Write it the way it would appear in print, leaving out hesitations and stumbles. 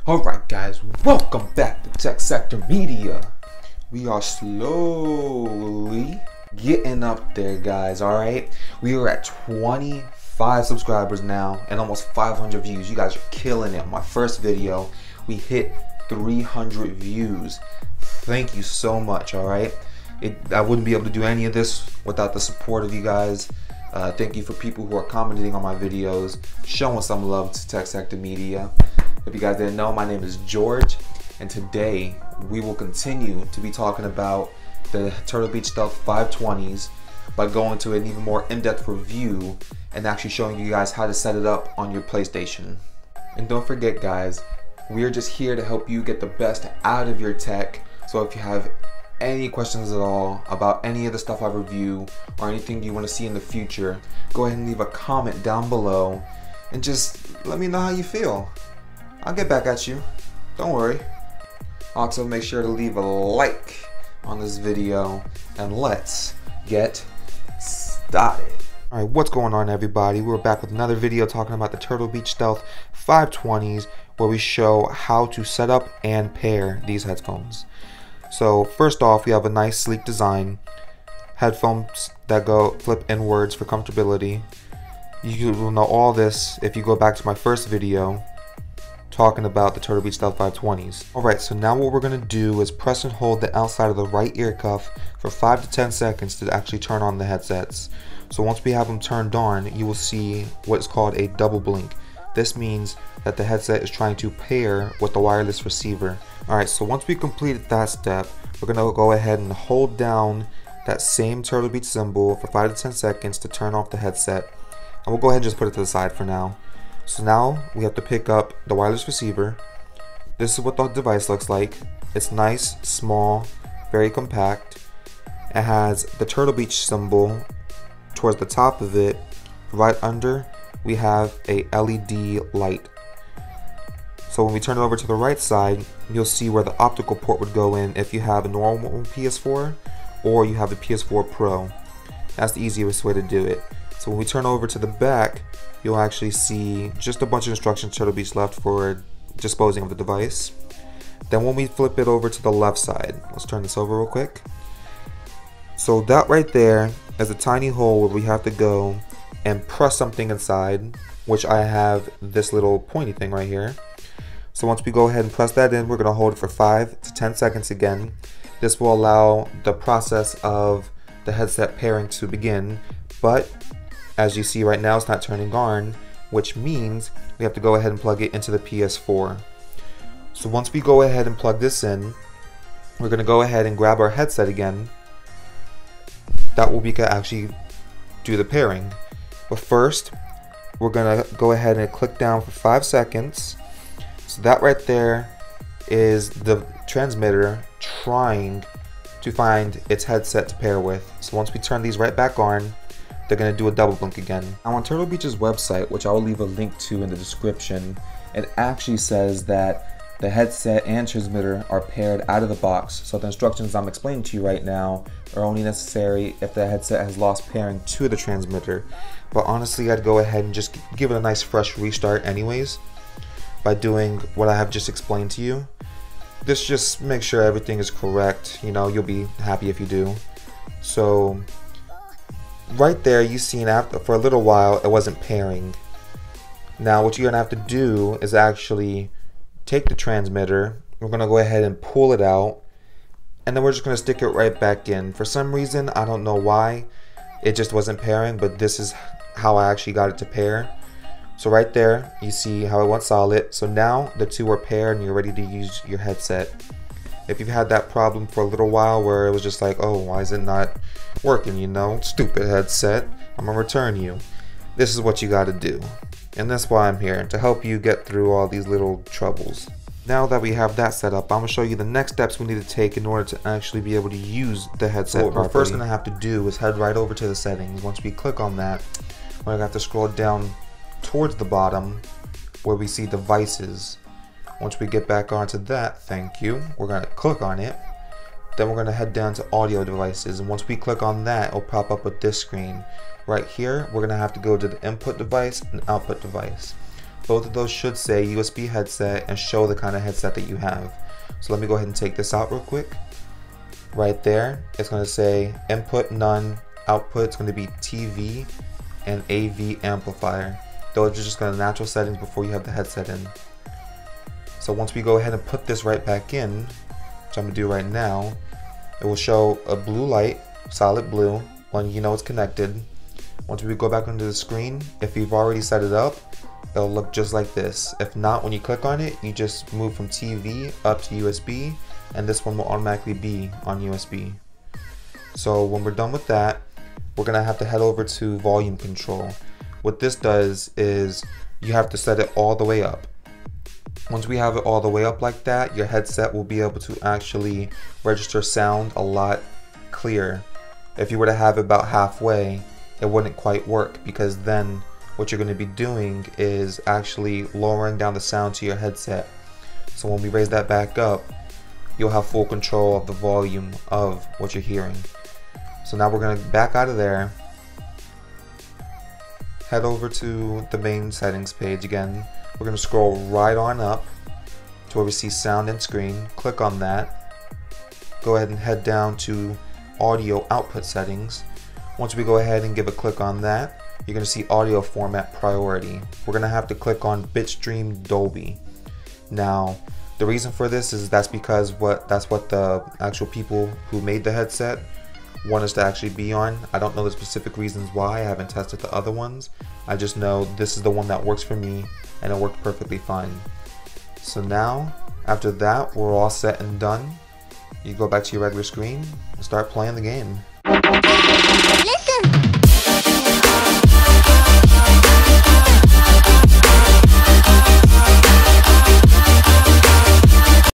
Alright guys, welcome back to Tech Sector Media. We are slowly getting up there, guys, alright? We are at 25 subscribers now and almost 500 views. You guys are killing it. My first video, we hit 300 views. Thank you so much, alright? I wouldn't be able to do any of this without the support of you guys. Thank you for people who are commenting on my videos, showing some love to Tech Sector Media. If you guys didn't know, my name is George, and today we will continue to be talking about the Turtle Beach Stealth 520s by going to an even more in-depth review and actually showing you guys how to set it up on your PlayStation. And don't forget, guys, we are just here to help you get the best out of your tech. So if you have any questions at all about any of the stuff I review or anything you want to see in the future, go ahead and leave a comment down below and just let me know how you feel. I'll get back at you, don't worry. Also, make sure to leave a like on this video and let's get started. Alright, what's going on, everybody? We're back with another video talking about the Turtle Beach Stealth 520s, where we show how to set up and pair these headphones. So first off, we have a nice sleek design, headphones that go flip inwards for comfortability. You will know all this if you go back to my first video talking about the Turtle Beach Stealth 520s. Alright, so now what we're going to do is press and hold the outside of the right ear cuff for 5 to 10 seconds to actually turn on the headsets. So once we have them turned on, you will see what's called a double blink. This means that the headset is trying to pair with the wireless receiver. Alright, so once we completed that step, we're going to go ahead and hold down that same Turtle Beach symbol for 5 to 10 seconds to turn off the headset. And we'll go ahead and just put it to the side for now. So now we have to pick up the wireless receiver. This is what the device looks like. It's nice, small, very compact. It has the Turtle Beach symbol towards the top of it. Right under, we have a LED light. So when we turn it over to the right side, you'll see where the optical port would go in if you have a normal PS4 or you have a PS4 Pro. That's the easiest way to do it. So when we turn over to the back, you'll actually see just a bunch of instructions Turtle Beach left for disposing of the device. Then when we flip it over to the left side, let's turn this over real quick. So that right there is a tiny hole where we have to go and press something inside, which I have this little pointy thing right here. So once we go ahead and press that in, we're going to hold it for 5 to 10 seconds again. This will allow the process of the headset pairing to begin, but as you see right now, it's not turning on, which means we have to go ahead and plug it into the PS4. So once we go ahead and plug this in, we're going to go ahead and grab our headset again. That will be actually do the pairing. But first, we're going to go ahead and click down for 5 seconds. So that right there is the transmitter trying to find its headset to pair with. So once we turn these right back on, they're going to do a double blink again. Now on Turtle Beach's website, which I will leave a link to in the description, it actually says that the headset and transmitter are paired out of the box. So the instructions I'm explaining to you right now are only necessary if the headset has lost pairing to the transmitter. But honestly, I'd go ahead and just give it a nice fresh restart anyways by doing what I have just explained to you. This just makes sure everything is correct. You know, you'll be happy if you do. So right there, you seen after for a little while it wasn't pairing. Now what you're gonna have to do is actually take the transmitter. We're gonna go ahead and pull it out, and then we're just gonna stick it right back in. For some reason, I don't know why, it just wasn't pairing, but this is how I actually got it to pair. So right there, you see how it went solid. So now the two are paired and you're ready to use your headset. If you've had that problem for a little while where it was just like, oh, why is it not working, you know, stupid headset, I'm gonna return you. This is what you gotta do. And that's why I'm here, to help you get through all these little troubles. Now that we have that set up, I'm gonna show you the next steps we need to take in order to actually be able to use the headset properly. What we're first gonna have to do is head right over to the settings. Once we click on that, we're gonna have to scroll down towards the bottom where we see devices. Once we get back onto that, thank you, we're going to click on it. Then we're going to head down to audio devices, and once we click on that, it'll pop up with this screen. Right here, we're going to have to go to the input device and output device. both of those should say USB headset and show the kind of headset that you have. So let me go ahead and take this out real quick. Right there, it's going to say input none, output it's going to be TV and AV amplifier. Those are just going to natural settings before you have the headset in. So once we go ahead and put this right back in, which I'm going to do right now, it will show a blue light, solid blue, when you know it's connected. Once we go back onto the screen, if you've already set it up, it'll look just like this. If not, when you click on it, you just move from TV up to USB, and this one will automatically be on USB. So when we're done with that, we're gonna have to head over to volume control. What this does is you have to set it all the way up. Once we have it all the way up like that, your headset will be able to actually register sound a lot clearer. If you were to have it about halfway, it wouldn't quite work, because then what you're going to be doing is actually lowering down the sound to your headset. So when we raise that back up, you'll have full control of the volume of what you're hearing. So now we're going to back out of there, head over to the main settings page again. We're going to scroll right on up to where we see sound and screen. Click on that. Go ahead and head down to audio output settings. Once we go ahead and give a click on that, you're going to see audio format priority. We're going to have to click on bitstream Dolby. Now, the reason for this is that's because that's what the actual people who made the headset want us to actually be on. I don't know the specific reasons why. I haven't tested the other ones. I just know this is the one that works for me, and it worked perfectly fine. So now, after that, we're all set and done. You go back to your regular screen and start playing the game. Listen.